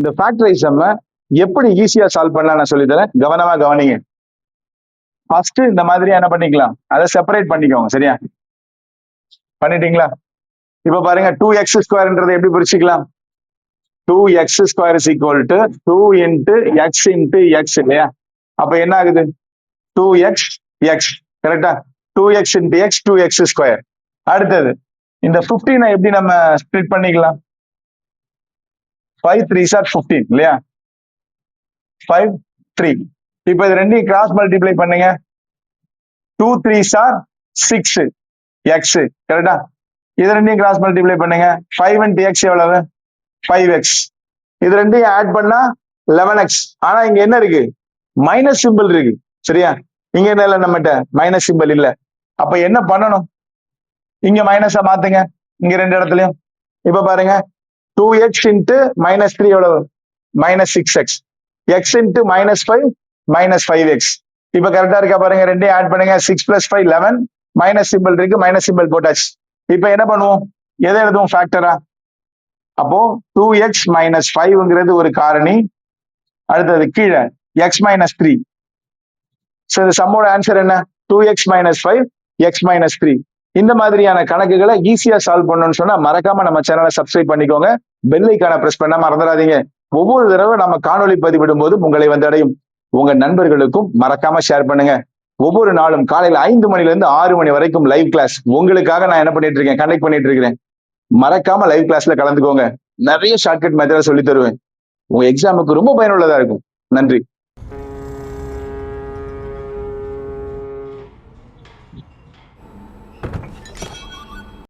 இந்த ஃபேக்டரைசம் எப்படி ஈஸியா சால்வ் பண்ணலாம் நான் சொல்லித்தரேன், கவனமா கவனிங்க. ஃபர்ஸ்ட் இந்த மாதிரி என்ன பண்ணிக்கலாம், அதை செப்பரேட் பண்ணிக்கோங்க. சரியா, பண்ணிட்டீங்களா? இப்ப பாருங்க 2x² எப்படி பிரிச்சுக்கலாம்? 2x² is equal to 2 into x into x இல்லையா? அப்ப என்ன ஆகுது? 2x x, கரெக்டா? 2x into x 2x². அடுத்தது இந்த 15 எப்படி நம்ம ஸ்ப்ளிட் பண்ணிக்கலாம்? 5 3s are 15 இல்லையா? 5 3. இப்ப இது ரெண்டையும் கிராஸ் மல்டிப்ளை பண்ணுங்க. 2 3s are 6 x, கரெக்டா? இது ரெண்டையும் கிராஸ் மல்டிப்ளை பண்ணுங்க. 5 into x எவ்வளவு? 5x. இது ரெண்டையும் ஆட் பண்ணா 11x. ஆனா இங்க என்ன இருக்கு? மைனஸ் சிம்பிள் இருக்கு. சரியா, இங்க என்ன இல்ல, நம்மகிட்ட மைனஸ் சிம்பிள் இல்ல. அப்ப என்ன பண்ணணும்? இங்க மைனஸா மாத்துங்க இங்க ரெண்டு இடத்துலயும். இப்ப பாருங்க 2x into -3 எவ்வளவு? -6x. x into -5 -5x. இப்ப கரெக்டா இருக்கா பாருங்க, ரெண்டையும் ஆட் பண்ணுங்க. 6 + 5 11. மைனஸ் சிம்பிள் இருக்கு, மைனஸ் சிம்பிள் போட்டாச்சு. இப்ப என்ன பண்ணுவோம்? எதை எழுதுவோம்? ஃபேக்டரா. அப்போ 2x - 5ங்கிறது ஒரு காரணி. அடுத்தது கீழே x - 3. சோ இந்த சம்மோட ஆன்சர் என்ன? 2x - 5 x - 3. இந்த மாதிரியான கணக்குகளை ஈஸியா சால்வ் பண்ணணும்னு சொன்னா மறக்காம நம்ம சேனலை சப்ஸ்கிரைப் பண்ணிக்கோங்க. பெல் ஐகானை பிரஸ் பண்ண மறந்துடாதீங்க. ஒவ்வொரு தடவை நம்ம காணொலி பதிவிடும் போது உங்களை வந்து அடையும். உங்க நண்பர்களுக்கும் மறக்காம ஷேர் பண்ணுங்க. ஒவ்வொரு நாளும் காலையில 5 மணில இருந்து 6 மணி வரைக்கும் லைவ் கிளாஸ் உங்களுக்காக நான் என்ன பண்ணிட்டு இருக்கேன்? கண்டக்ட் பண்ணிட்டு இருக்கிறேன். மறக்காம லைவ் கிளாஸ்ல கலந்துக்கோங்க. நிறைய ஷார்ட்கட் மெத்தட சொல்லி தருவேன். உங்க எக்ஸாமுக்கு ரொம்ப பயனுள்ளதா இருக்கும். நன்றி.